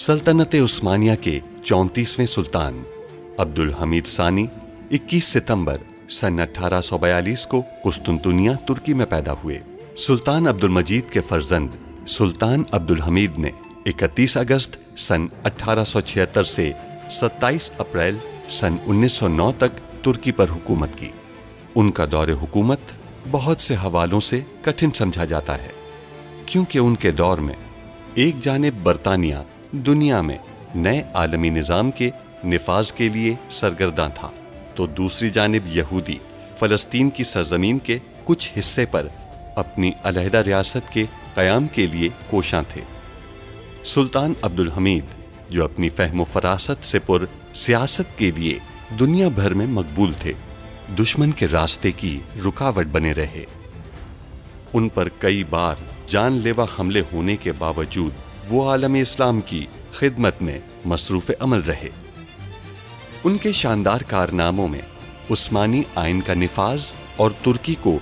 सल्तनत उस्मानिया के 34वें सुल्तान अब्दुल हमीद सानी 21 सितंबर सन 1842 को कुस्तुनतुनिया तुर्की में पैदा हुए। सुल्तान अब्दुल मजीद के फर्जंद सुल्तान अब्दुल हमीद ने 31 अगस्त सन 1876 से 27 अप्रैल सन 1909 तक तुर्की पर हुकूमत की। उनका दौरे हुकूमत बहुत से हवालों से कठिन समझा जाता है, क्योंकि उनके दौर में एक जानिब बरतानिया दुनिया में नए आलमी निज़ाम के निफाज के लिए सरगर्दा था, तो दूसरी जानिब यहूदी फ़लस्तीन की सरजमीन के कुछ हिस्से पर अपनी अलहदा रियासत के क़याम के लिए कोशां थे। सुल्तान अब्दुल हमीद, जो अपनी फ़हम फ़रासत से पुर सियासत के लिए दुनिया भर में मकबूल थे, दुश्मन के रास्ते की रुकावट बने रहे। उन पर कई बार जानलेवा हमले होने के बावजूद वो आलम इस्लाम की खिदमत में मसरूफ़ अमल रहे। उनके शानदार कारनामों में उस्मानी आइन का निफाज और तुर्की को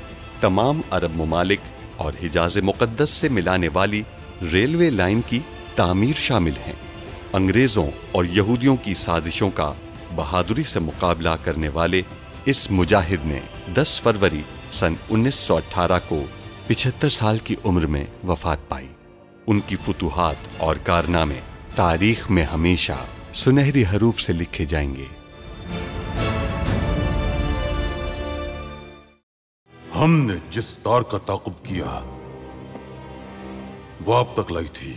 तमाम अरब ममालिक और हिजाज मुक़द्दस से मिलाने वाली रेलवे लाइन की तामीर शामिल हैं। अंग्रेज़ों और यहूदियों की साजिशों का बहादुरी से मुकाबला करने वाले इस मुजाहिद ने 10 फरवरी सन 1918 को 75 साल की उम्र में वफात पाई। उनकी फुतूहात और कारनामे तारीख में हमेशा सुनहरी हरूफ से लिखे जाएंगे। हमने जिस तार का ताक़ुब किया वो अब तक लाई थी।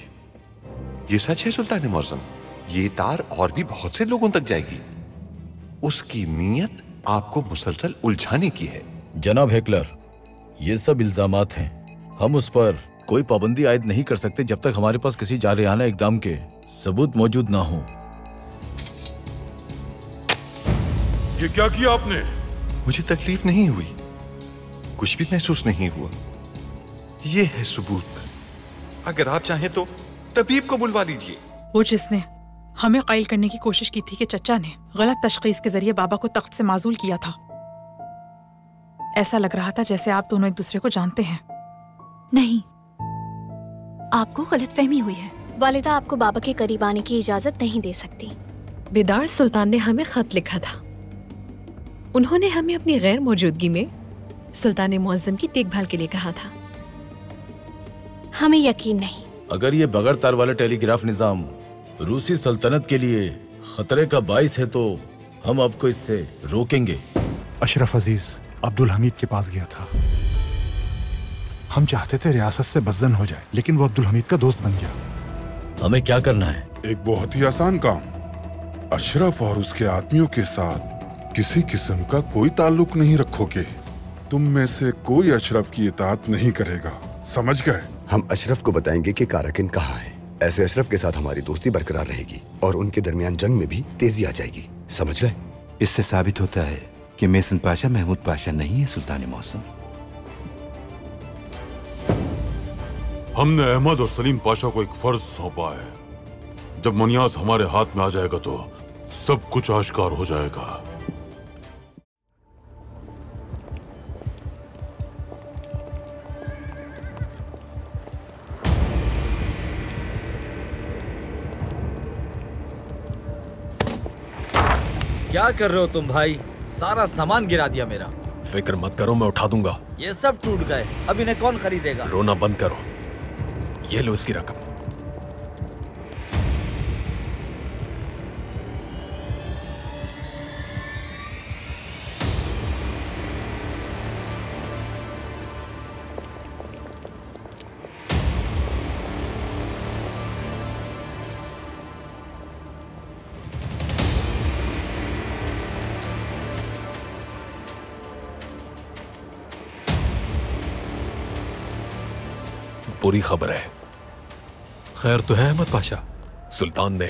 ये सच है सुल्तान मुअज़्ज़म, ये तार और भी बहुत से लोगों तक जाएगी। उसकी नीयत आपको मुसलसल उलझाने की है। जनाब हेकलर, ये सब इल्जामात हैं। हम उस पर कोई पाबंदी आयद नहीं कर सकते जब तक हमारे पास किसी जारहाना इक़दाम के सबूत मौजूद ना हो। ये क्या किया आपने? मुझे तकलीफ नहीं हुई, कुछ भी महसूस नहीं हुआ। ये है सबूत। अगर आप चाहें तो तबीब को बुलवा लीजिए। वो जिसने हमें क़ैल करने की कोशिश की थी कि चचा ने गलत तशख़ीस के जरिए बाबा को तख्त से माज़ूल किया था। ऐसा लग रहा था जैसे आप दोनों एक दूसरे को जानते हैं। नहीं, आपको गलतफहमी हुई है। वालिदा आपको बाबा के करीब आने की इजाजत नहीं दे सकती। बेदार सुल्तान ने हमें खत लिखा था। उन्होंने हमें अपनी गैर मौजूदगी में सुल्तान मुअज़्ज़म की देखभाल के लिए कहा था। हमें यकीन नहीं। अगर ये बगैर तार वाला टेलीग्राफ निज़ाम रूसी सल्तनत के लिए खतरे का बाइस है तो हम आपको इससे रोकेंगे। अशरफ अजीज अब्दुल हमीद के पास गया था। हम चाहते थे रियासत से बज़्ज़न हो जाए, लेकिन वो अब्दुल हमीद का दोस्त बन गया। हमें क्या करना है? एक बहुत ही आसान काम। अशरफ और उसके आदमियों के साथ किसी किस्म का कोई ताल्लुक नहीं रखोगे। तुम में से कोई अशरफ की इताअत नहीं करेगा, समझ गए? हम अशरफ को बताएंगे कि काराकिन कहाँ है। ऐसे अशरफ के साथ हमारी दोस्ती बरकरार रहेगी और उनके दरमियान जंग में भी तेजी आ जाएगी, समझ गए? इससे साबित होता है कि मेसन पाशा महमूद पाशा नहीं है सुल्तान मुअज़्ज़म। हमने अहमद और सलीम पाशा को एक फर्ज सौंपा है। जब मनियास हमारे हाथ में आ जाएगा तो सब कुछ आश्कार हो जाएगा। क्या कर रहे हो तुम भाई? सारा सामान गिरा दिया मेरा। फिक्र मत करो, मैं उठा दूंगा। ये सब टूट गए, अब इन्हें कौन खरीदेगा? रोना बंद करो, ये लो इसकी रकम। बुरी खबर है। खैर तो है अहमद पाशा? सुल्तान ने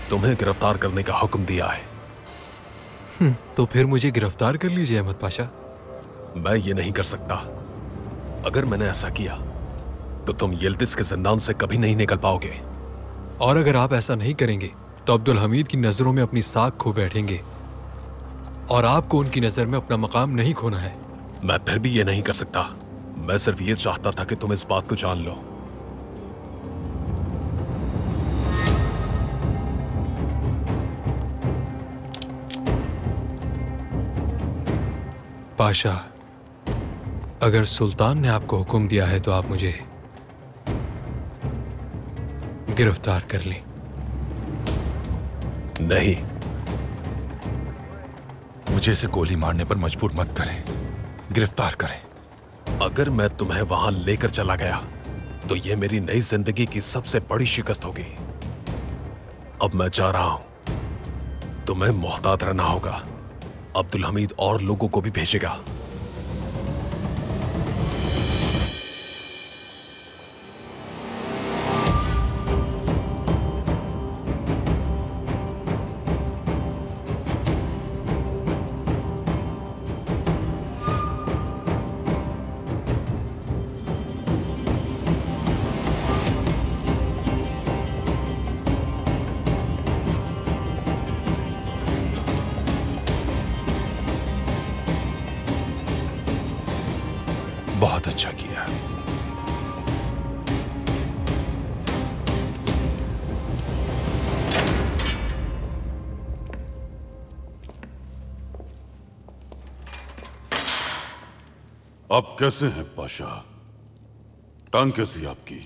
तुम्हें गिरफ्तार करने का हुक्म दिया है। तो फिर मुझे गिरफ्तार कर लीजिए अहमद पाशा। मैं ये नहीं कर सकता। अगर मैंने ऐसा किया तो तुम यिल्दिज़ के जिंदान से कभी नहीं निकल पाओगे। और अगर आप ऐसा नहीं करेंगे तो अब्दुल हमीद की नजरों में अपनी साख खो बैठेंगे और आपको उनकी नजर में अपना मकाम नहीं खोना है। मैं फिर भी ये नहीं कर सकता। मैं सिर्फ ये चाहता था कि तुम इस बात को जान लो। पाशा, अगर सुल्तान ने आपको हुक्म दिया है तो आप मुझे गिरफ्तार कर लें। नहीं, मुझे इसे गोली मारने पर मजबूर मत करें, गिरफ्तार करें। अगर मैं तुम्हें वहां लेकर चला गया तो यह मेरी नई जिंदगी की सबसे बड़ी शिकस्त होगी। अब मैं जा रहा हूं, तुम्हें मोहतात रहना होगा। अब्दुल हमीद और लोगों को भी भेजेगा। बहुत अच्छा किया। अब कैसे हैं पाशा? टांग कैसी आपकी?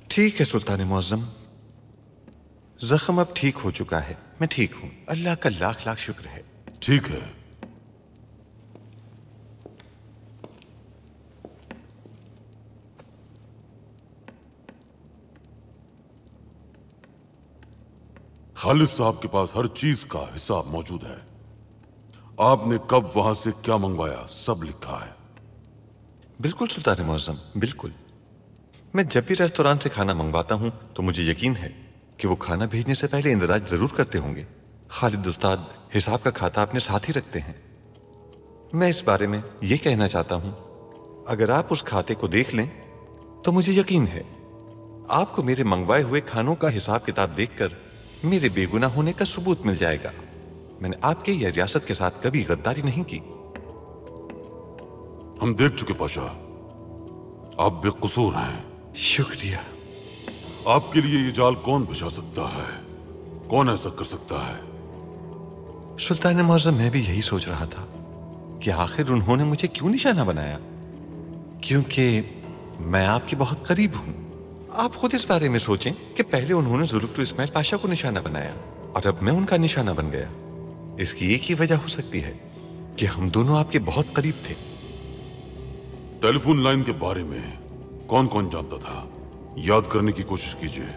ठीक है सुल्तान मुअज्जम, जख्म अब ठीक हो चुका है। मैं ठीक हूं, अल्लाह का लाख लाख शुक्र है। ठीक है। खालिद साहब के पास हर चीज का हिसाब मौजूद है। आपने कब वहां से क्या मंगवाया सब लिखा है। बिल्कुल सुल्तान मुअज्जम, बिल्कुल। मैं जब भी रेस्टोरेंट से खाना मंगवाता हूं तो मुझे यकीन है कि वो खाना भेजने से पहले इंदराज जरूर करते होंगे। खालिद उस्ताद हिसाब का खाता अपने साथ ही रखते हैं। मैं इस बारे में ये कहना चाहता हूं, अगर आप उस खाते को देख लें तो मुझे यकीन है आपको मेरे मंगवाए हुए खानों का हिसाब किताब देखकर मेरे बेगुनाह होने का सबूत मिल जाएगा। मैंने आपके या रियासत के साथ कभी गद्दारी नहीं की। हम देख चुके पाशा, आप बेकसूर हैं। शुक्रिया। आपके लिए ये जाल कौन बिछा सकता है? कौन ऐसा कर सकता है? सुल्तान मुअज्जम, मैं भी यही सोच रहा था कि आखिर उन्होंने मुझे क्यों निशाना बनाया, क्योंकि मैं आपके बहुत करीब हूं। आप खुद इस बारे में सोचें कि पहले उन्होंने जुल्फिकार इस्माइल पाशा को निशाना बनाया और अब मैं उनका निशाना बन गया। इसकी एक ही वजह हो सकती है कि हम दोनों आपके बहुत करीब थे। टेलीफोन लाइन के बारे में कौन कौन जानता था? याद करने की कोशिश कीजिए।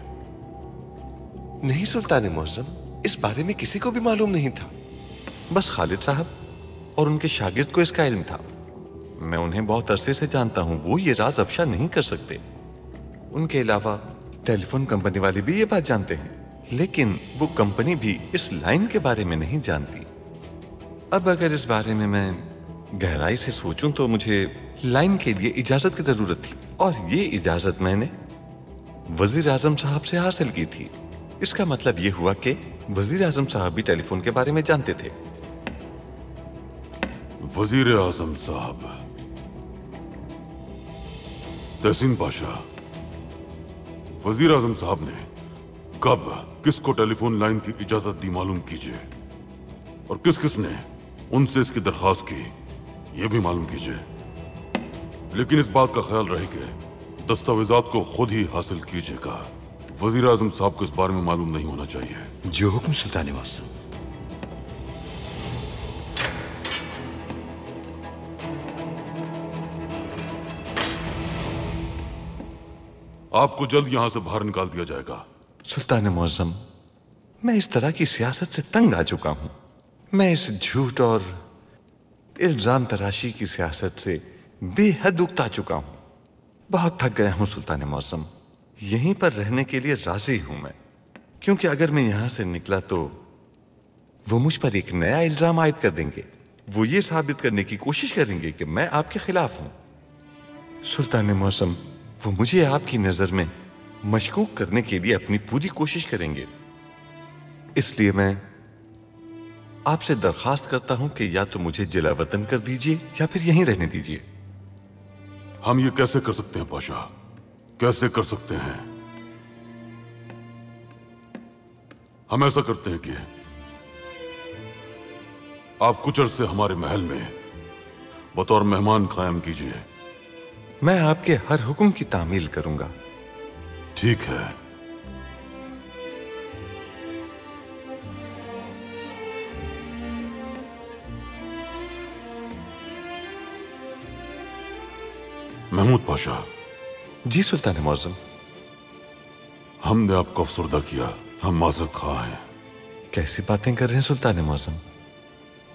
नहीं सुल्तान मुअज्जम, इस बारे में किसी को भी मालूम नहीं था। बस खालिद साहब और उनके शागिर्द को इसका इल्म था। मैं उन्हें बहुत अरसे से जानता हूं, वो ये राज अफशा नहीं कर सकते। उनके अलावा टेलीफोन कंपनी वाले भी ये बात जानते हैं, लेकिन वो कंपनी भी इस लाइन के बारे में नहीं जानती। अब अगर इस बारे में मैं गहराई से सोचूं तो मुझे लाइन के लिए इजाजत की जरूरत थी, और ये इजाजत मैंने वजीर आजम साहब से हासिल की थी। इसका मतलब ये हुआ कि वजीर आजम साहब भी टेलीफोन के बारे में जानते थे। वजीर आजम साहब, तहसीन पाशा, वजीर आजम साहब ने कब किसको टेलीफोन लाइन की इजाजत दी मालूम कीजिए, और किस किस ने उनसे इसकी दरखास्त की यह भी मालूम कीजिए। लेकिन इस बात का ख्याल रहे कि दस्तावेजात को खुद ही हासिल कीजिएगा। वजीर आजम साहब को इस बारे में मालूम नहीं होना चाहिए। जो हुक्म सुल्तान मुअज्जम। आपको जल्द यहां से बाहर निकाल दिया जाएगा। सुल्तान मुअज्जम, मैं इस तरह की सियासत से तंग आ चुका हूं। मैं इस झूठ और इल्जाम तराशी की सियासत से बेहद उकता चुका हूं। बहुत थक गया हूं सुल्तान मुअज्जम। यहीं पर रहने के लिए राजी हूं मैं, क्योंकि अगर मैं यहां से निकला तो वो मुझ पर एक नया इल्जाम आयद कर देंगे। वो ये साबित करने की कोशिश करेंगे कि मैं आपके खिलाफ हूं। सुल्तान मुअज्जम, वो मुझे आपकी नजर में मशकूक करने के लिए अपनी पूरी कोशिश करेंगे। इसलिए मैं आपसे दरखास्त करता हूं कि या तो मुझे जिला वतन कर दीजिए या फिर यहीं रहने दीजिए। हम ये कैसे कर सकते हैं पाशा? कैसे कर सकते हैं? हम ऐसा करते हैं कि आप कुछ अरसे हमारे महल में बतौर मेहमान कायम कीजिए। मैं आपके हर हुक्म की तामील करूंगा। ठीक है। महमूद पाशा। जी सुल्तान मौज़म। हमने आपको अफसरदा किया, हम माजरत खा हैं। कैसी बातें कर रहे हैं सुल्तान मौज़म?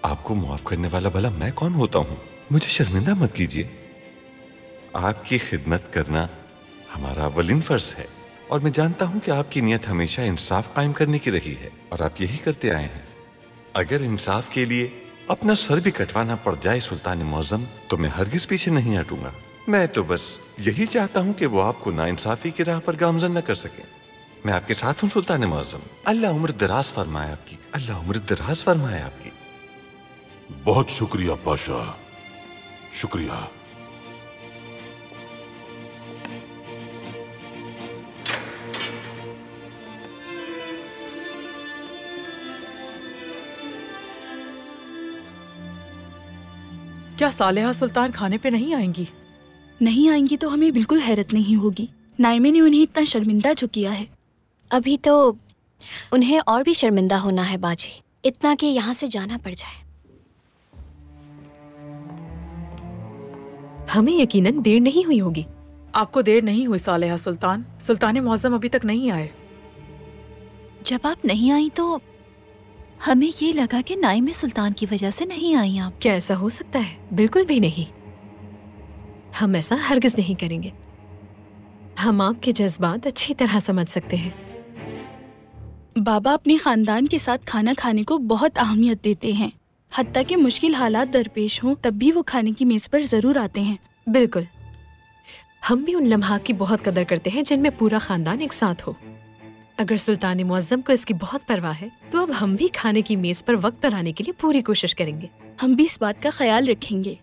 आपको माफ करने वाला भला मैं कौन होता हूं? मुझे शर्मिंदा मत कीजिए। आपकी खिदमत करना हमारा अव्वलीन फर्ज है और मैं जानता हूं कि आपकी नीयत हमेशा इंसाफ कायम करने की रही है और आप यही करते आए हैं। अगर इंसाफ के लिए अपना सर भी कटवाना पड़ जाए सुल्तान मौज़म, तो मैं हरगिज पीछे नहीं हटूंगा। मैं तो बस यही चाहता हूं कि वो आपको नाइंसाफी की राह पर गामजन न कर सके। मैं आपके साथ हूं सुल्तान मौज़म। अल्लाह उम्र दराज फरमाए आपकी, अल्लाह उम्र दराज फरमाए आपकी। बहुत शुक्रिया पाशा, शुक्रिया। क्या सालेहा सुल्तान खाने पे नहीं आएंगी? नहीं आएंगी तो हमें बिल्कुल हैरत नहीं होगी। नाइमे ने उन्हें इतना शर्मिंदा जो किया है। अभी तो उन्हें और भी शर्मिंदा होना है बाजी, इतना कि यहाँ से जाना पड़ जाए। हमें यकीनन देर नहीं हुई होगी। आपको देर नहीं हुई सालेहा सुल्तान। सुल्तान मौज़म अभी तक नहीं आए। जब आप नहीं आई तो हमें ये लगा कि नाइमे सुल्तान की वजह से नहीं आई आप। क्या ऐसा हो सकता है? बिल्कुल भी नहीं। हम ऐसा हरगिज नहीं करेंगे। हम आपके जज्बात अच्छी तरह समझ सकते हैं। बाबा अपने खानदान के साथ खाना खाने को बहुत अहमियत देते हैं। हत्ता कि मुश्किल हालात दरपेश हों तब भी वो खाने की मेज पर जरूर आते हैं। बिल्कुल, हम भी उन लम्हात की बहुत कदर करते हैं जिनमें पूरा खानदान एक साथ हो। अगर सुल्तान मुअज्जम को इसकी बहुत परवाह है तो अब हम भी खाने की मेज पर वक्त पर आने के लिए पूरी कोशिश करेंगे। हम भी इस बात का ख्याल रखेंगे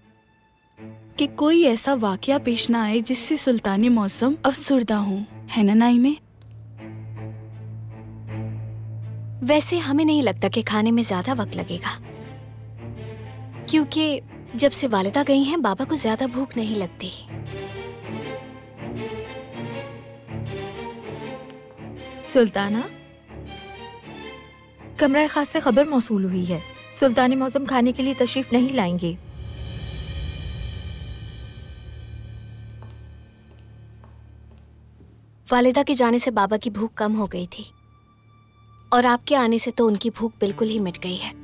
कि कोई ऐसा वाकया पेश ना आए जिससे सुल्तान मुअज्जम अफसुर्दा हो, है ना नाइमे? वैसे हमें नहीं लगता कि खाने में ज्यादा वक्त लगेगा, क्योंकि जब से वालिदा गई हैं बाबा को ज्यादा भूख नहीं लगती। सुल्ताना, कमरा खास से खबर मौसूल हुई है। सुल्तान मौज़म खाने के लिए तशरीफ नहीं लाएंगे। वालिदा के जाने से बाबा की भूख कम हो गई थी और आपके आने से तो उनकी भूख बिल्कुल ही मिट गई है।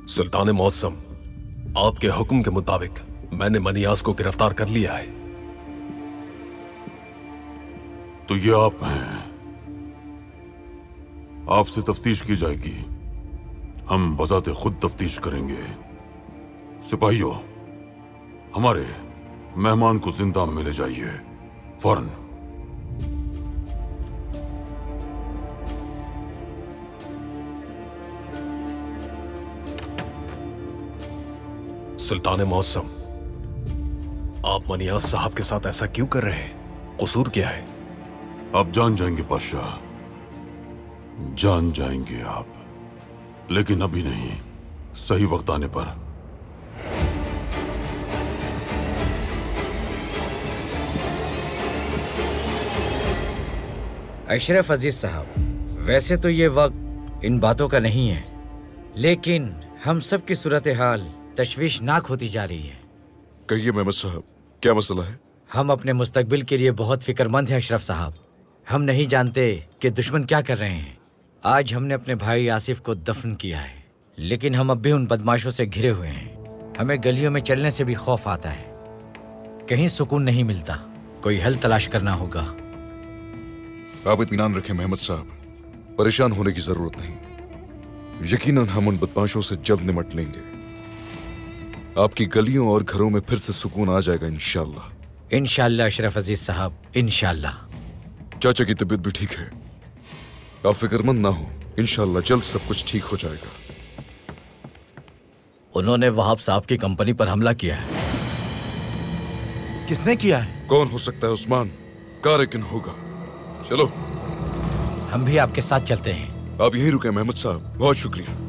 सुल्तान मौसम, आपके हुक्म के मुताबिक मैंने मनियास को गिरफ्तार कर लिया है। तो ये आप हैं। आपसे तफ्तीश की जाएगी। हम बजाते खुद तफ्तीश करेंगे। सिपाहियों, हमारे मेहमान को जिंदा में ले जाइए फौरन। सुल्तान मौसम, आप मनियास साहब के साथ ऐसा क्यों कर रहे हैं? कसूर क्या है? आप जान जाएंगे पाशाह, जान जाएंगे आप, लेकिन अभी नहीं, सही वक्त आने पर। अशरफ अजीज साहब, वैसे तो ये वक्त इन बातों का नहीं है, लेकिन हम सब की सूरत हाल तशवीशनाक होती जा रही है। कहिए मेहमद साहब, क्या मसला है? हम अपने मुस्तकबिल के लिए बहुत फिक्रमंद हैं अशरफ साहब। हम नहीं जानते कि दुश्मन क्या कर रहे हैं। आज हमने अपने भाई आसिफ को दफन किया है, लेकिन हम अब भी उन बदमाशों से घिरे हुए हैं। हमें गलियों में चलने से भी खौफ आता है, कहीं सुकून नहीं मिलता। कोई हल तलाश करना होगा। आप इत्मीनान रखें मेहमद साहब, परेशान होने की जरूरत नहीं। यकीनन हम उन बदमाशों से जल्द निमट लेंगे। आपकी गलियों और घरों में फिर से सुकून आ जाएगा इंशाअल्लाह। इंशाल्लाह अशरफ अजीज साहब, इंशाल्लाह। चाचा की तबीयत भी ठीक है, आप फिक्रमंद ना हो, इंशाल्लाह जल्द सब कुछ ठीक हो जाएगा। उन्होंने वहाब साहब की कंपनी पर हमला किया है। किसने किया है? कौन हो सकता है उस्मान? कारेकिन होगा। चलो हम भी आपके साथ चलते हैं। आप यहीं रुके महमूद साहब, बहुत शुक्रिया।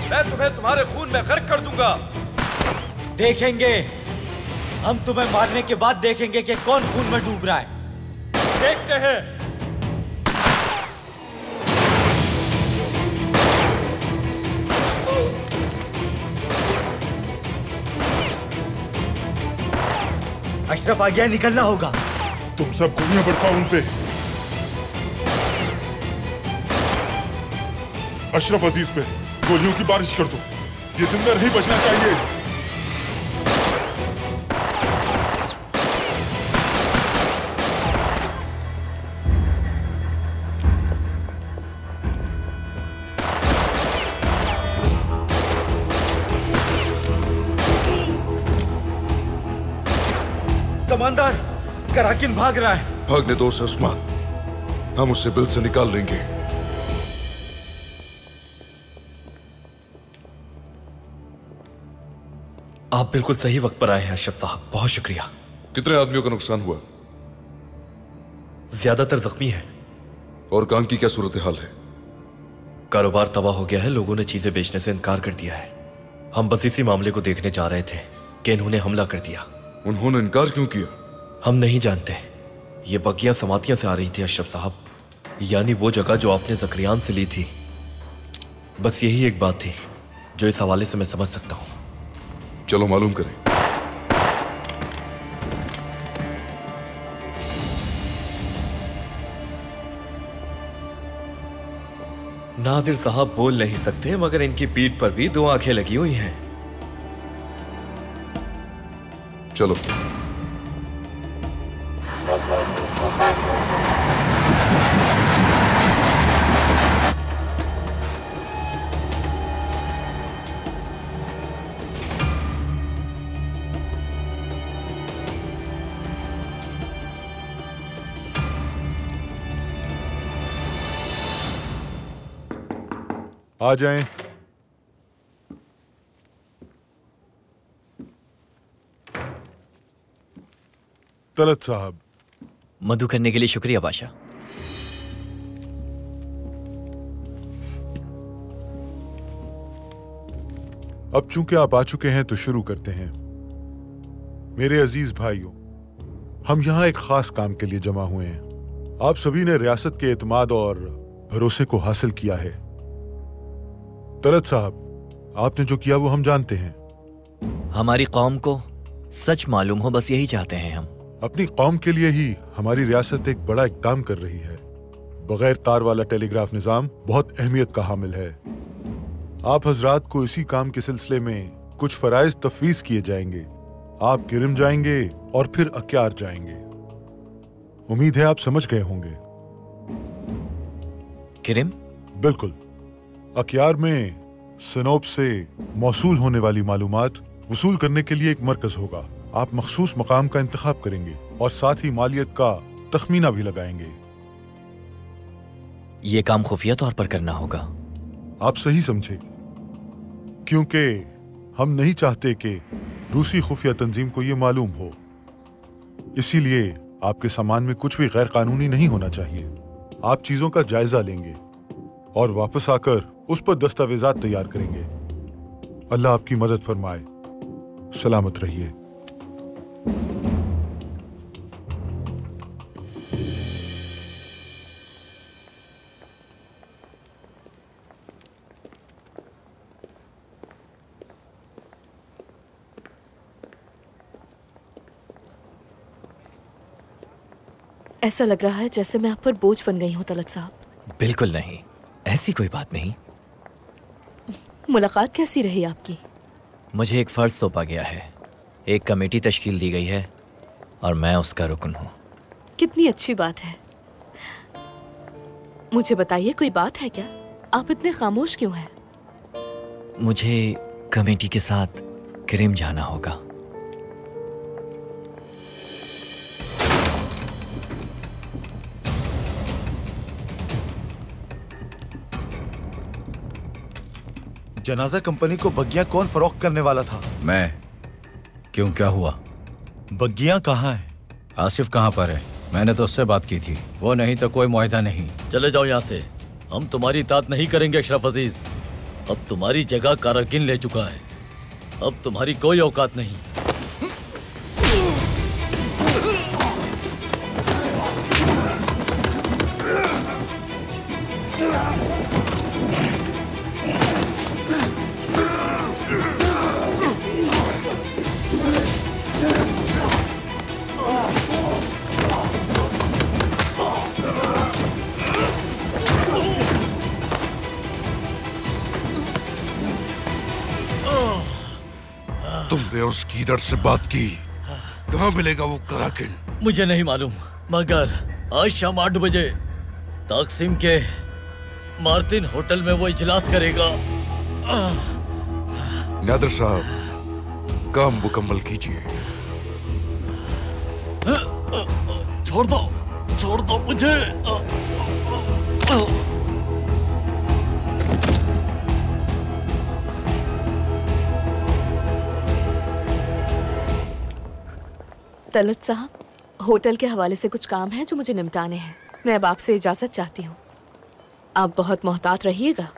मैं तुम्हें तुम्हारे खून में गर्क कर दूंगा। देखेंगे, हम तुम्हें मारने के बाद देखेंगे कि कौन खून में डूब रहा है। देखते हैं। अशरफ आ गया, निकलना होगा। तुम सब गोलियां बरसाओ उन पे। अशरफ अजीज पे गोलियों की बारिश कर दो, ये जिंदा नहीं बचना चाहिए। कमांडर, कराकिन भाग रहा है। भागने दो उसे उस्मान, हम उससे बिल से निकाल लेंगे। आप बिल्कुल सही वक्त पर आए हैं अशरफ साहब, बहुत शुक्रिया। कितने आदमियों का नुकसान हुआ? ज्यादातर जख्मी हैं। और काम की क्या सूरत हाल है? कारोबार तबाह हो गया है, लोगों ने चीजें बेचने से इनकार कर दिया है। हम बस इसी मामले को देखने जा रहे थे कि इन्होंने हमला कर दिया। उन्होंने इनकार क्यों किया? हम नहीं जानते। ये बगियां समातियां से आ रही थी अशरफ साहब, यानी वो जगह जो आपने जकरियान से ली थी। बस यही एक बात थी जो इस हवाले से मैं समझ सकता हूं। चलो मालूम करें। नादिर साहब बोल नहीं सकते, मगर इनकी पीठ पर भी 2 आंखें लगी हुई हैं। चलो आ जाएं। तलत साहब। मधु करने के लिए शुक्रिया बादशाह। अब चूंकि आप आ चुके हैं तो शुरू करते हैं। मेरे अजीज भाइयों, हम यहां एक खास काम के लिए जमा हुए हैं। आप सभी ने रियासत के एतमाद और भरोसे को हासिल किया है। तलत साहब, आपने जो किया वो हम जानते हैं। हमारी कौम को सच मालूम हो, बस यही चाहते हैं हम। अपनी कौम के लिए ही हमारी रियासत एक बड़ा इक़दाम कर रही है। बगैर तार वाला टेलीग्राफ निज़ाम बहुत अहमियत का हामिल है। आप हजरात को इसी काम के सिलसिले में कुछ फराइज तफवीज़ किए जाएंगे। आप किरम जाएंगे और फिर अक्यार जाएंगे। उम्मीद है आप समझ गए होंगे। किरम? बिल्कुल। अक्यार में सनोब से मौसूल होने वाली मालूमात वसूल करने के लिए एक मरकज होगा। आप मखसूस मकाम का इंतखाब करेंगे और साथ ही मालियत का तखमीना भी लगाएंगे। ये काम खुफिया तौर पर करना होगा। आप सही समझे, क्योंकि हम नहीं चाहते कि रूसी खुफिया तंजीम को ये मालूम हो। इसीलिए आपके सामान में कुछ भी गैर कानूनी नहीं होना चाहिए। आप चीजों का जायजा लेंगे और वापस आकर उस पर दस्तावेजात तैयार करेंगे। अल्लाह आपकी मदद फरमाए। सलामत रहिए। ऐसा लग रहा है जैसे मैं आप पर बोझ बन गई हूँ तलत साहब। बिल्कुल नहीं, ऐसी कोई बात नहीं। मुलाकात कैसी रही आपकी? मुझे एक फर्ज सौंपा गया है, एक कमेटी तश्कील दी गई है और मैं उसका रुकन हूँ। कितनी अच्छी बात है। मुझे बताइए, कोई बात है क्या? आप इतने खामोश क्यों हैं? मुझे कमेटी के साथ क्रिम जाना होगा। जनाजा कंपनी को बग्गियां कौन फरोख्त करने वाला था? मैं। क्यों, क्या हुआ? बग्गियां कहाँ हैं? आसिफ कहाँ पर है? मैंने तो उससे बात की थी। वो नहीं तो कोई मुआहदा नहीं। चले जाओ यहाँ से, हम तुम्हारी इताअत नहीं करेंगे अशरफ अजीज। अब तुम्हारी जगह काराकिन ले चुका है, अब तुम्हारी कोई औकात नहीं। तुमने उस कीदड़ से बात की? कहाँ मिलेगा वो कराकिन? मुझे नहीं मालूम, मगर आज शाम 8 बजे ताकसीम के मार्टिन होटल में वो इजलास करेगा। नादिर साहब, काम मुकम्मल कीजिए। छोड़ दो मुझे। तलत साहब, होटल के हवाले से कुछ काम है जो मुझे निपटाने हैं। मैं अब आपसे इजाजत चाहती हूँ। आप बहुत मोहतात रहिएगा।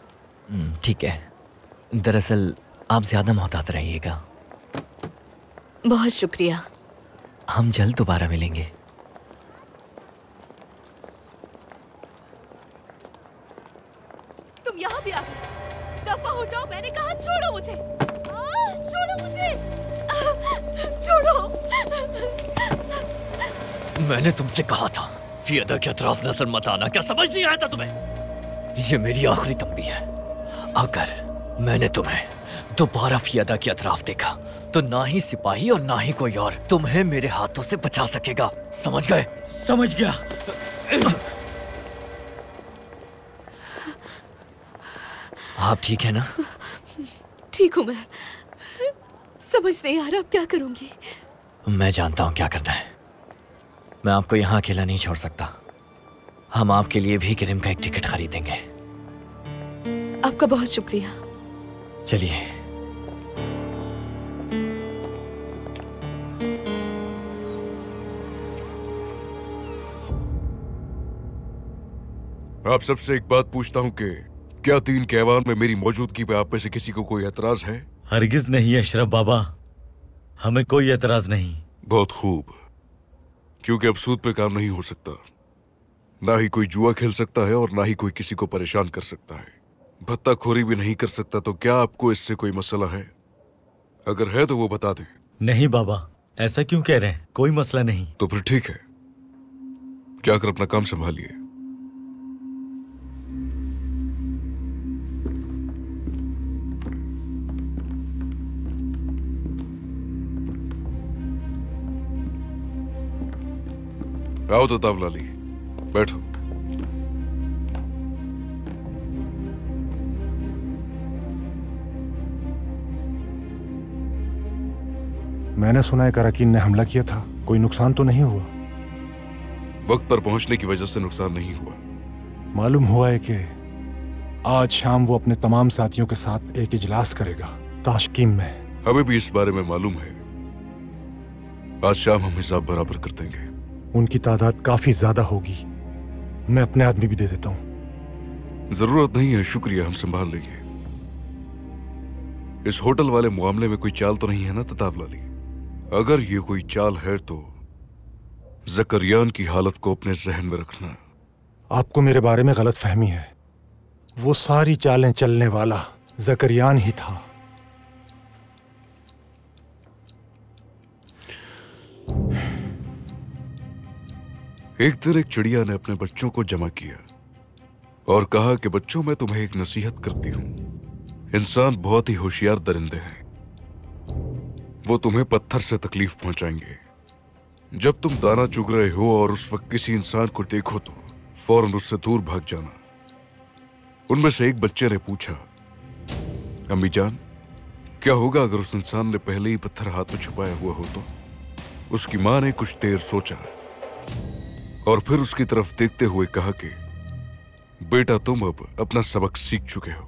ठीक है, दरअसल आप ज्यादा मोहतात रहिएगा। बहुत शुक्रिया। हम जल्द दोबारा मिलेंगे। तुम यहाँ भी आ गए। दफा हो जाओ, मैंने कहा छोड़ो मुझे। छोड़ो मुझे। छोड़ो। मैंने तुमसे कहा था फियदा के अतराफ नजर मत आना, क्या समझ नहीं आया था तुम्हें? ये मेरी आखिरी तंबी है। अगर मैंने तुम्हें दोबारा फियदा के अतराफ देखा तो ना ही सिपाही और ना ही कोई और तुम्हें मेरे हाथों से बचा सकेगा, समझ गए? समझ गया। आप ठीक है ना? ठीक हूँ मैं। समझ नहीं आ रहा अब क्या करूंगी। मैं जानता हूँ क्या करना है। मैं आपको यहाँ अकेला नहीं छोड़ सकता। हम आपके लिए भी क्रिम का एक टिकट खरीदेंगे। आपका बहुत शुक्रिया। चलिए। आप सबसे एक बात पूछता हूँ कि क्या 3 के ऐवान में मेरी मौजूदगी पे आप में से किसी को कोई एतराज है? हरगिज नहीं अशरफ बाबा, हमें कोई एतराज नहीं। बहुत खूब, क्योंकि अब सूद पे काम नहीं हो सकता। ना ही कोई जुआ खेल सकता है और ना ही कोई किसी को परेशान कर सकता है। भत्ताखोरी भी नहीं कर सकता। तो क्या आपको इससे कोई मसला है? अगर है तो वो बता दें। नहीं बाबा, ऐसा क्यों कह रहे हैं? कोई मसला नहीं। तो फिर ठीक है, जाकर अपना काम संभालिए। आओ तो तावलाली, बैठो। मैंने सुना है कराकीन ने हमला किया था। कोई नुकसान तो नहीं हुआ? वक्त पर पहुंचने की वजह से नुकसान नहीं हुआ। मालूम हुआ है कि आज शाम वो अपने तमाम साथियों के साथ एक इजलास करेगा ताशकीम में। हमें भी इस बारे में मालूम है। आज शाम हम हिसाब बराबर कर देंगे। उनकी तादाद काफी ज्यादा होगी। मैं अपने आदमी भी दे देता हूँ। जरूरत नहीं है, शुक्रिया, हम संभाल लेंगे। इस होटल वाले मामले में कोई चाल तो नहीं है ना ततावलाली? अगर ये कोई चाल है तो जकरियान की हालत को अपने जहन में रखना। आपको मेरे बारे में गलत फहमी है। वो सारी चालें चलने वाला जकरियान ही था। एक दिन एक चिड़िया ने अपने बच्चों को जमा किया और कहा कि बच्चों, मैं तुम्हें एक नसीहत करती हूं। इंसान बहुत ही होशियार दरिंदे हैं। वो तुम्हें पत्थर से तकलीफ पहुंचाएंगे। जब तुम दाना चुग रहे हो और उस वक्त किसी इंसान को देखो तो फौरन उससे दूर भाग जाना। उनमें से एक बच्चे ने पूछा, अम्मी जान, क्या होगा अगर उस इंसान ने पहले ही पत्थर हाथ में छुपाया हुआ हो तो? उसकी मां ने कुछ देर सोचा और फिर उसकी तरफ देखते हुए कहा कि बेटा, तुम अब अपना सबक सीख चुके हो।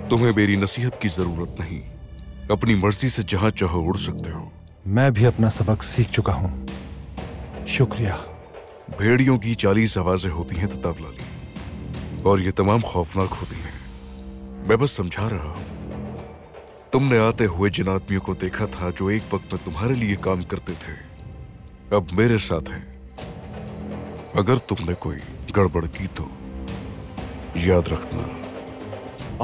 तुम्हें मेरी नसीहत की जरूरत नहीं। अपनी मर्जी से जहां चाहो उड़ सकते हो। मैं भी अपना सबक सीख चुका हूं, शुक्रिया। भेड़ियों की 40 आवाजें होती हैं ततावलाली, और ये तमाम खौफनाक होती हैं। मैं बस समझा रहा हूं। तुमने आते हुए जिन आदमियों को देखा था जो एक वक्त में तुम्हारे लिए काम करते थे, अब मेरे साथ हैं। अगर तुमने कोई गड़बड़ की तो याद रखना।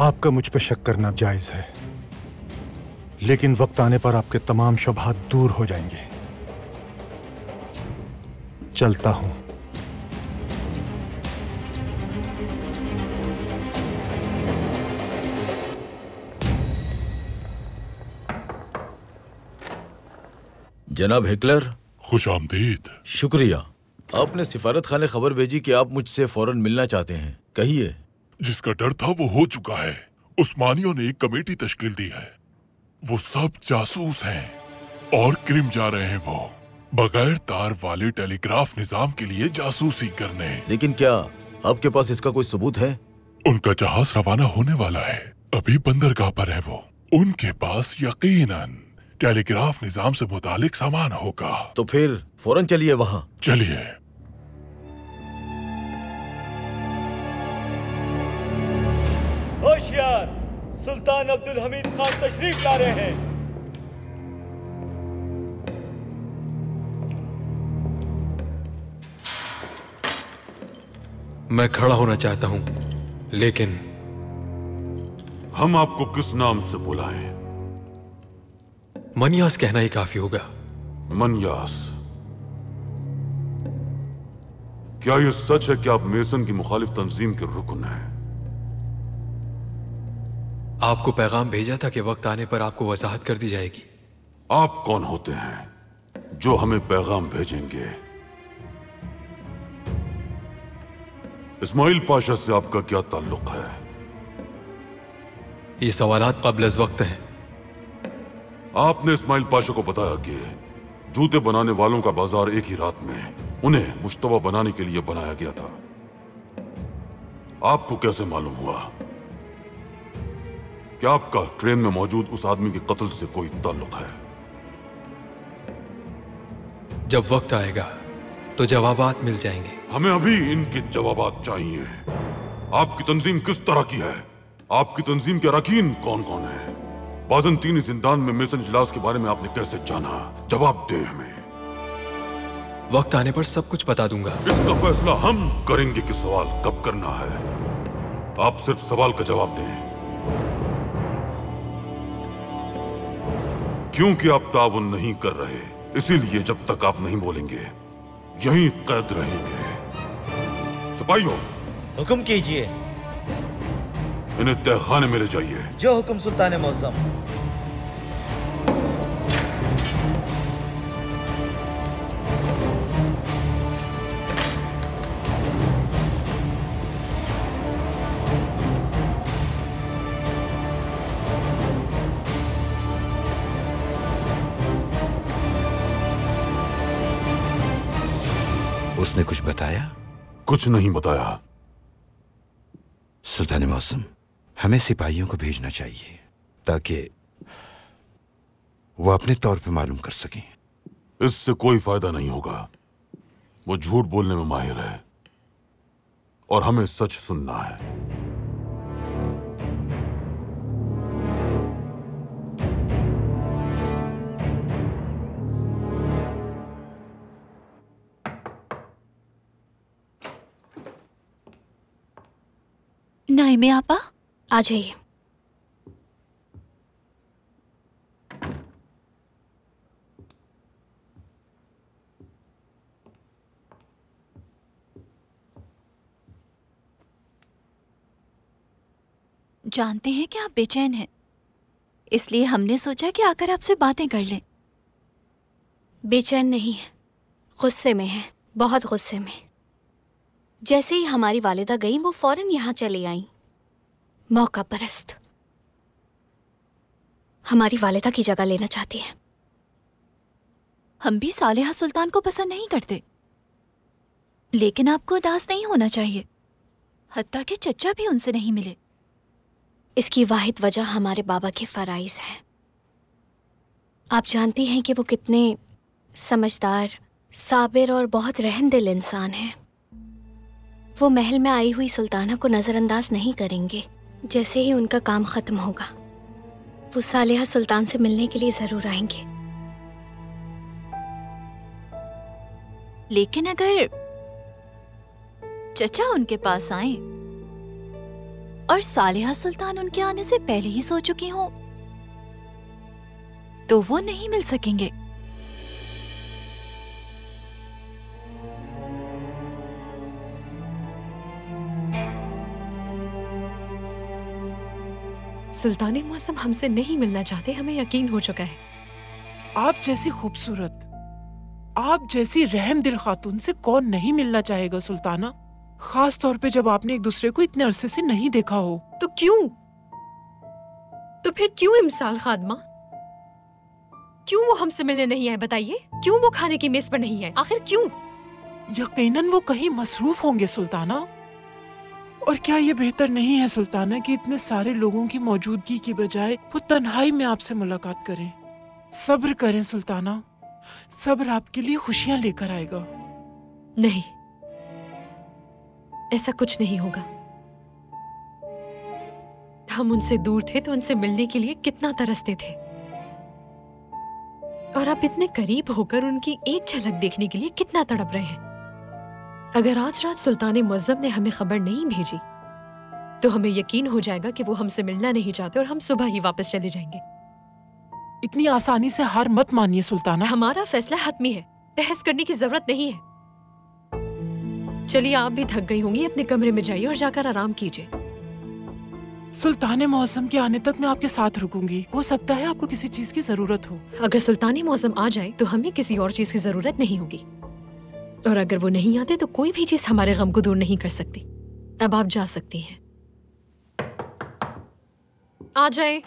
आपका मुझ पे शक करना जायज है, लेकिन वक्त आने पर आपके तमाम शुबहात दूर हो जाएंगे। चलता हूं। जनाब हिटलर, खुश आमदीद। शुक्रिया। आपने सिफारत खाने खबर भेजी कि आप मुझसे फौरन मिलना चाहते हैं। कहिए। जिसका डर था वो हो चुका है। उस्मानियों ने एक कमेटी तश्कील दी है। वो सब जासूस हैं और क्रिम जा रहे हैं। वो बगैर तार वाले टेलीग्राफ निजाम के लिए जासूसी करने। लेकिन क्या आपके पास इसका कोई सबूत है? उनका जहाज रवाना होने वाला है। अभी बंदरगाह पर है वो। उनके पास यकीनन टेलीग्राफ निजाम से मुतालिक सामान होगा। तो फिर फौरन चलिए वहां। चलिए। होशियार, सुल्तान अब्दुल हमीद खान तशरीफ ला रहे हैं। मैं खड़ा होना चाहता हूं, लेकिन हम आपको किस नाम से बुलाएं? मनियास कहना ही काफी होगा। मनियास? क्या यह सच है कि आप मेसन की मुखालिफ तंजीम के रुकन हैं? आपको पैगाम भेजा था कि वक्त आने पर आपको वजाहत कर दी जाएगी। आप कौन होते हैं जो हमें पैगाम भेजेंगे? इस्माइल पाशा से आपका क्या ताल्लुक है? ये सवालात क़ब्ल अज़ वक्त हैं। आपने इस्माइल पाशा को बताया कि जूते बनाने वालों का बाजार एक ही रात में उन्हें मुश्तबा बनाने के लिए बनाया गया था। आपको कैसे मालूम हुआ कि आपका ट्रेन में मौजूद उस आदमी के कत्ल से कोई ताल्लुक है? जब वक्त आएगा तो जवाबात मिल जाएंगे। हमें अभी इनके जवाबात चाहिए। आपकी तंजीम किस तरह की है? आपकी तंजीम के अरकान कौन कौन है? बाज़ंतीनी जिंदान में मेसन इजलास के बारे में आपने कैसे जाना? जवाब दे हमें। वक्त आने पर सब कुछ बता दूंगा। इसका फैसला हम करेंगे कि सवाल कब करना है। आप सिर्फ सवाल का जवाब दें। क्योंकि आप ताउन नहीं कर रहे, इसीलिए जब तक आप नहीं बोलेंगे यहीं कैद रहेंगे। सिपाहियों, हुक्म कीजिए। इन्हें तहखाने में ले जाइए। जो हुक्म सुल्तान मौसम। उसने कुछ बताया? कुछ नहीं बताया। सुल्तान मौसम, हमें सिपाहियों को भेजना चाहिए ताकि वो अपने तौर पे मालूम कर सकें। इससे कोई फायदा नहीं होगा। वो झूठ बोलने में माहिर है और हमें सच सुनना है। नाइमे आपा, आ जाइए। जानते हैं कि आप बेचैन हैं, इसलिए हमने सोचा कि आकर आपसे बातें कर लें। बेचैन नहीं है, गुस्से में है, बहुत गुस्से में। जैसे ही हमारी वालिदा गई वो फौरन यहाँ चली आई। मौका परस्त। हमारी वालिदा की जगह लेना चाहती है। हम भी सालेहा सुल्तान को पसंद नहीं करते, लेकिन आपको उदास नहीं होना चाहिए। हत्ता कि चचा भी उनसे नहीं मिले। इसकी वाहिद वजह हमारे बाबा के फराइज है। आप जानती हैं कि वो कितने समझदार, साबिर और बहुत रहमदिल इंसान हैं। वो महल में आई हुई सुल्ताना को नज़रअंदाज नहीं करेंगे। जैसे ही उनका काम ख़त्म होगा वो सालेहा सुल्तान से मिलने के लिए ज़रूर आएंगे। लेकिन अगर चचा उनके पास आए और सालेहा सुल्तान उनके आने से पहले ही सो चुकी हों, तो वो नहीं मिल सकेंगे। सुल्तान मौसम हमसे नहीं मिलना चाहते, हमें यकीन हो चुका है। आप जैसी खूबसूरत, आप जैसी रहमदिल खातून से कौन नहीं मिलना चाहेगा सुल्ताना, खास तौर पे जब आपने एक दूसरे को इतने अरसे से नहीं देखा हो। तो क्यों? तो फिर क्यों इमसाल खादमा? क्यों वो हमसे मिलने नहीं आए? बताइए, क्यों वो खाने की मेज पर नहीं आए? आखिर क्यों? यकीनन वो कहीं मसरूफ होंगे सुल्ताना। और क्या ये बेहतर नहीं है सुल्ताना कि इतने सारे लोगों की मौजूदगी की बजाय वो तन्हाई में आपसे मुलाकात करें? सब्र करें सुल्ताना, सब्र आपके लिए खुशियां लेकर आएगा। नहीं, ऐसा कुछ नहीं होगा। हम उनसे दूर थे तो उनसे मिलने के लिए कितना तरसते थे, और अब इतने करीब होकर उनकी एक झलक देखने के लिए कितना तड़प रहे हैं। अगर आज रात सुल्तान मुअज्जम ने हमें खबर नहीं भेजी तो हमें यकीन हो जाएगा कि वो हमसे मिलना नहीं चाहते और हम सुबह ही वापस चले जाएंगे। इतनी आसानी से हार मत मानिए सुल्ताना। हमारा फैसला हतमी है, बहस करने की जरूरत नहीं है। चलिए, आप भी थक गई होंगी, अपने कमरे में जाइए और जाकर आराम कीजिए। सुल्तान मौसम के आने तक मैं आपके साथ रुकूंगी। हो सकता है आपको किसी चीज की जरूरत हो। अगर सुल्तान मौसम आ जाए तो हमें किसी और चीज की जरूरत नहीं होगी, और अगर वो नहीं आते तो कोई भी चीज हमारे गम को दूर नहीं कर सकती। अब आप जा सकती हैं। आ जाए।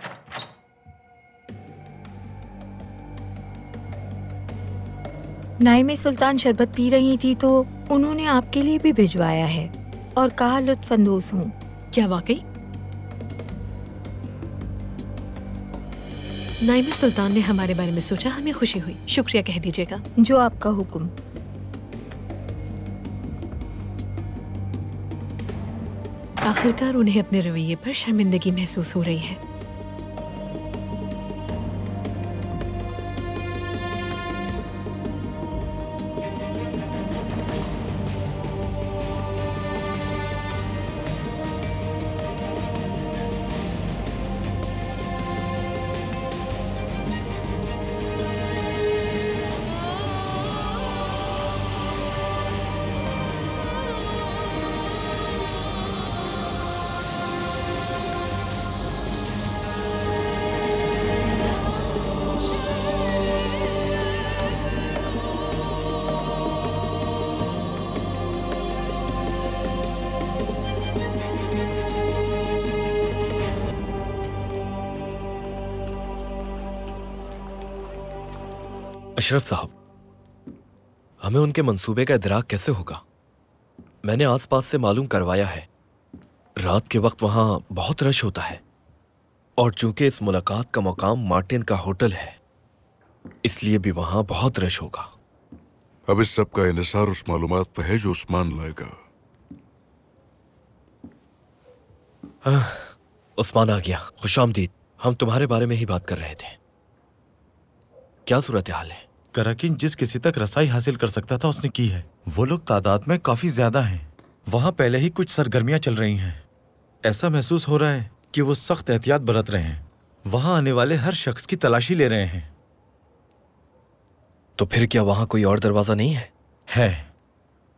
नाइमे सुल्तान शरबत पी रही थी तो उन्होंने आपके लिए भी भिजवाया है और कहा लुत्फअंदोज हूँ। क्या वाकई? नाइमे सुल्तान ने हमारे बारे में सोचा, हमें खुशी हुई। शुक्रिया कह दीजिएगा। जो आपका हुक्म। आखिरकार उन्हें अपने रवैये पर शर्मिंदगी महसूस हो रही है। अशरफ साहब, हमें उनके मंसूबे का इदराक कैसे होगा? मैंने आसपास से मालूम करवाया है, रात के वक्त वहां बहुत रश होता है, और चूंकि इस मुलाकात का मुकाम मार्टिन का होटल है, इसलिए भी वहां बहुत रश होगा। अब इस सब का इन्हिसार उस मालूमात पर है जो उस्मान लाएगा। उस्मान आ गया। खुशामदीद। हम तुम्हारे बारे में ही बात कर रहे थे। क्या सूरत हाल है? कराकीन जिस किसी तक रसाई हासिल कर सकता था उसने की है। वो लोग तादाद में काफी ज्यादा हैं। वहां पहले ही कुछ सरगर्मियां चल रही हैं। ऐसा महसूस हो रहा है कि वो सख्त एहतियात बरत रहे हैं। वहां आने वाले हर शख्स की तलाशी ले रहे हैं। तो फिर क्या वहां कोई और दरवाजा नहीं है? है,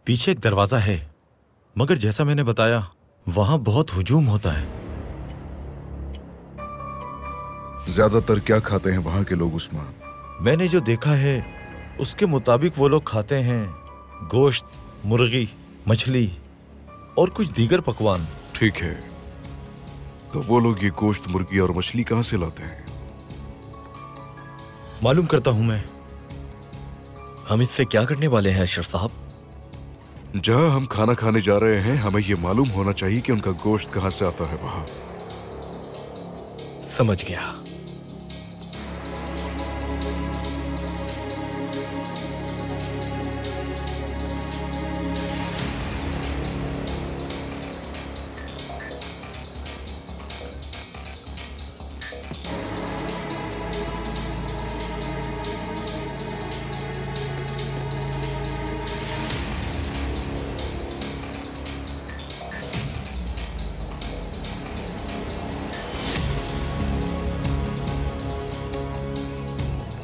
पीछे एक दरवाजा है, मगर जैसा मैंने बताया वहां बहुत हुजूम होता है। ज्यादातर क्या खाते हैं वहाँ के लोग उस्मान? मैंने जो देखा है उसके मुताबिक वो लोग खाते हैं गोश्त, मुर्गी, मछली और कुछ दीगर पकवान। ठीक है, तो वो लोग ये गोश्त, मुर्गी और मछली कहाँ से लाते हैं? मालूम करता हूं मैं। हम इससे क्या करने वाले हैं अशरफ साहब? जहाँ हम खाना खाने जा रहे हैं हमें ये मालूम होना चाहिए कि उनका गोश्त कहाँ से आता है वहाँ। समझ गया।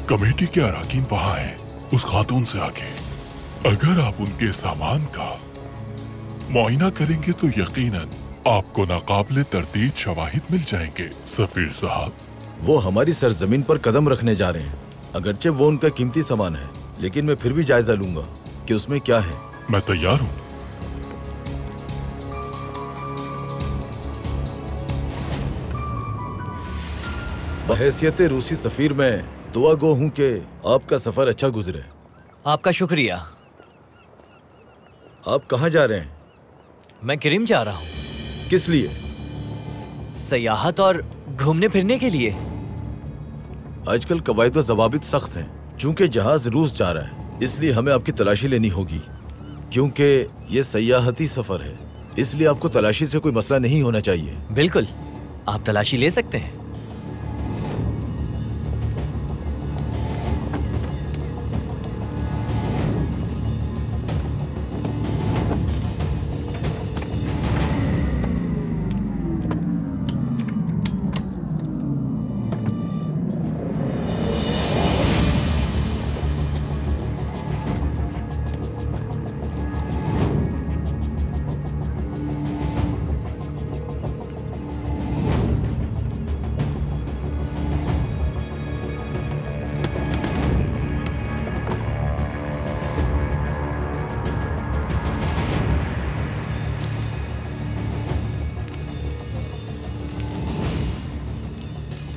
कमेटी के अराकीन वहां है, उस खातून से आगे। अगर आप उनके सामान का मुआयना करेंगे तो यकीनन आपको नाकाबिले तरदीद शवाहिद मिल जाएंगे। सफीर साहब, वो हमारी सरजमीन पर कदम रखने जा रहे हैं। अगरचे वो उनका कीमती सामान है, लेकिन मैं फिर भी जायजा लूंगा कि उसमें क्या है। मैं तैयार हूँ। बहैसियत रूसी सफीर में दुआ गो हूं कि आपका सफर अच्छा गुजरे। आपका शुक्रिया। आप कहाँ जा रहे हैं? मैं किरिम जा रहा हूँ। किस लिए? सयाहत और घूमने फिरने के लिए। आजकल कवायद व ज़वाबित सख्त हैं। चूंकि जहाज रूस जा रहा है, इसलिए हमें आपकी तलाशी लेनी होगी। क्योंकि ये सयाहती सफर है, इसलिए आपको तलाशी से कोई मसला नहीं होना चाहिए। बिल्कुल, आप तलाशी ले सकते हैं।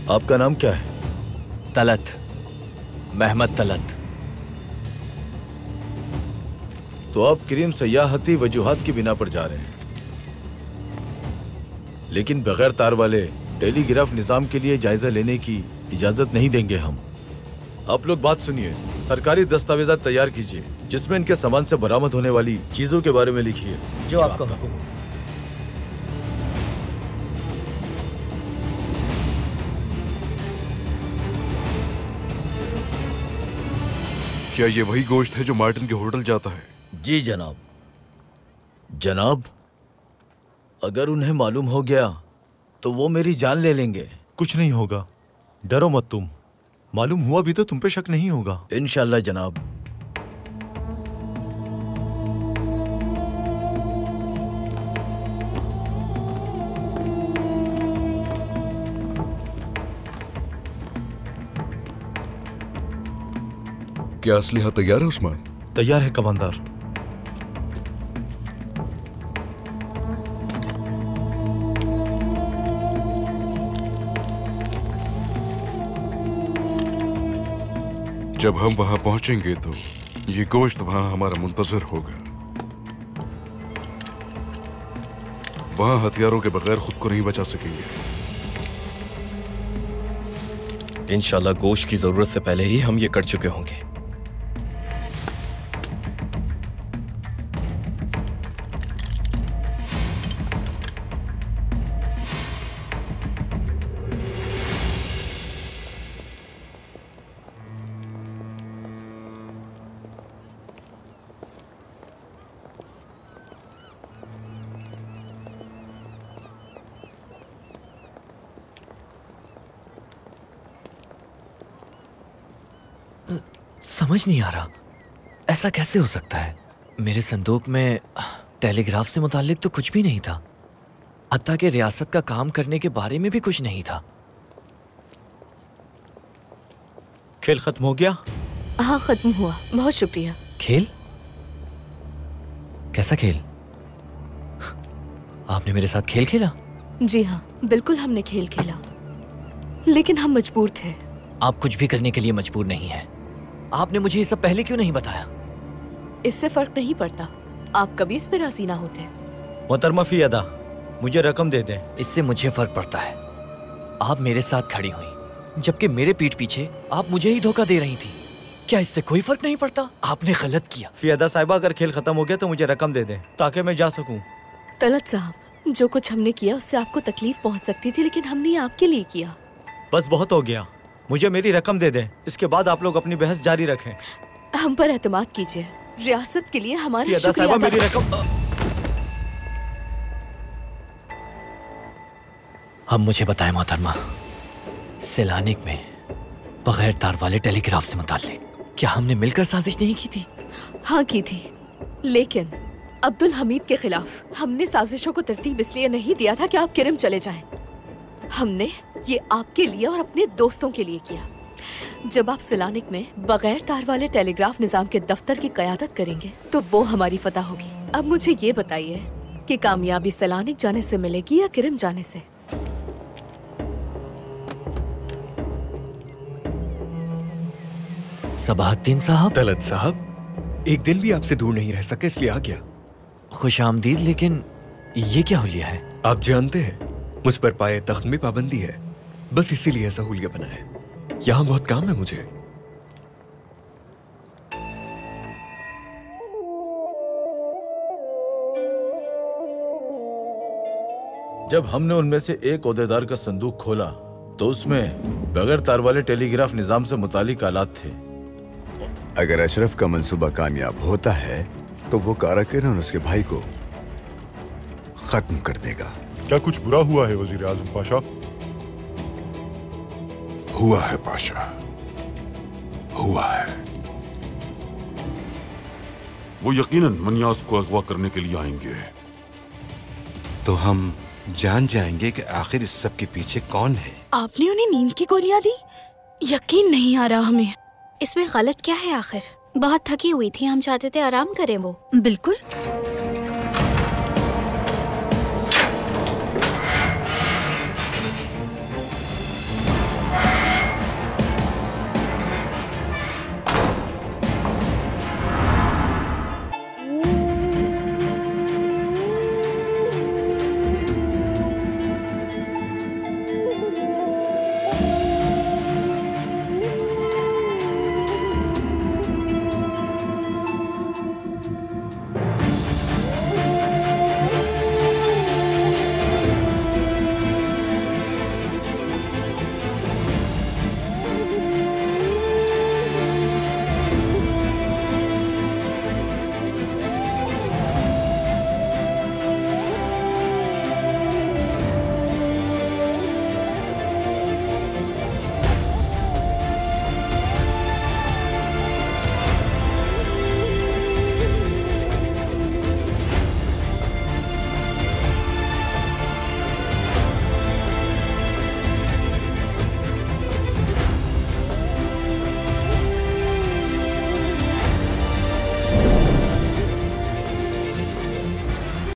आपका नाम क्या है? तलत, महमद तलत। तो आप किरीम सयाहती वजूहात की बिना पर जा रहे हैं, लेकिन बगैर तार वाले टेलीग्राफ निजाम के लिए जायजा लेने की इजाजत नहीं देंगे हम। आप लोग बात सुनिए। सरकारी दस्तावेजात तैयार कीजिए जिसमें इनके सामान से बरामद होने वाली चीजों के बारे में लिखिए। जो आपका हुक्म हो। क्या ये वही गोश्त है जो मार्टिन के होटल जाता है? जी जनाब। जनाब, अगर उन्हें मालूम हो गया तो वो मेरी जान ले लेंगे। कुछ नहीं होगा, डरो मत तुम। मालूम हुआ भी तो तुम पे शक नहीं होगा। इंशाल्लाह जनाब। क्या असलिहा तैयार है उस्मान? तैयार है कमांडर। जब हम वहां पहुंचेंगे तो ये गोश्त वहां हमारा मुंतजर होगा। वहां हथियारों के बगैर खुद को नहीं बचा सकेंगे। इंशाल्लाह गोश्त की जरूरत से पहले ही हम ये कर चुके होंगे। समझ नहीं आ रहा, ऐसा कैसे हो सकता है? मेरे संदूक में टेलीग्राफ से मुताल्लिक तो कुछ भी नहीं था, हत्ता कि रियासत का काम करने के बारे में भी कुछ नहीं था। खेल खत्म हो गया? हाँ, खत्म हुआ। बहुत शुक्रिया। खेल? कैसा खेल? आपने मेरे साथ खेल खेला? जी हाँ, बिल्कुल हमने खेल खेला, लेकिन हम मजबूर थे। आप कुछ भी करने के लिए मजबूर नहीं है। आपने मुझे ये सब पहले क्यों नहीं बताया? इससे फर्क नहीं पड़ता, आप कभी इस पे राजी ना होते। मोहतरमा फियादा, मुझे रकम दे दें। इससे मुझे फर्क पड़ता है। आप मेरे साथ खड़ी हुई, जबकि मेरे पीठ पीछे आप मुझे ही धोखा दे रही थी। क्या इससे कोई फर्क नहीं पड़ता? आपने गलत किया। फियादा साहिबा, अगर खेल खत्म हो गया तो मुझे रकम दे दें ताकि मैं जा सकूं। तलत साहब, जो कुछ हमने किया उससे आपको तकलीफ पहुंच सकती थी, लेकिन हमने ये आपके लिए किया। बस बहुत हो गया, मुझे मेरी रकम दे दें। इसके बाद आप लोग अपनी बहस जारी रखें। हम पर एतमाद कीजिए, रियासत के लिए हमारी फियादा साहिबा, मेरी रकम। अब मुझे बताएं मोहतरमा, सैलानिक में बगैर तार वाले टेलीग्राफ से मुताल्लिक क्या हमने मिलकर साजिश नहीं की थी? हाँ की थी, लेकिन अब्दुल हमीद के खिलाफ हमने साजिशों को तरतीब इसलिए नहीं दिया था कि आप किरम चले जाएं। हमने ये आपके लिए और अपने दोस्तों के लिए किया। जब आप सैलानिक में बगैर तार वाले टेलीग्राफ निजाम के दफ्तर की क़यादत करेंगे तो वो हमारी फतह होगी। अब मुझे ये बताइए कि कामयाबी सैलानिक जाने से मिलेगी या किरम जाने से? सबाहद्दीन साहब। तलत साहब, एक दिन भी आपसे दूर नहीं रह सके इसलिए आ गया। खुश आमदीद, लेकिन ये क्या हुलिया है? आप जानते हैं मुझ पर पाए तख्त में पाबंदी है, बस इसीलिए ऐसा हुलिया बना है। यहाँ बहुत काम है मुझे। जब हमने उनमें से एक ओहदेदार का संदूक खोला तो उसमें बगैर तार वाले टेलीग्राफ निजाम से मुतालिक आलात थे। अगर अशरफ का मंसूबा कामयाब होता है तो वो काराकिन और उसके भाई को खत्म कर देगा। क्या कुछ बुरा हुआ है वजीर आजम पाशा? हुआ है पाशा, हुआ है। वो यकीनन मनियास को अगवा करने के लिए आएंगे। तो हम जान जाएंगे कि आखिर इस सब के पीछे कौन है। आपने उन्हें नींद की गोलियां दी? यकीन नहीं आ रहा हमें। इसमें गलत क्या है आखिर? बहुत थकी हुई थी, हम चाहते थे आराम करें। वो बिल्कुल।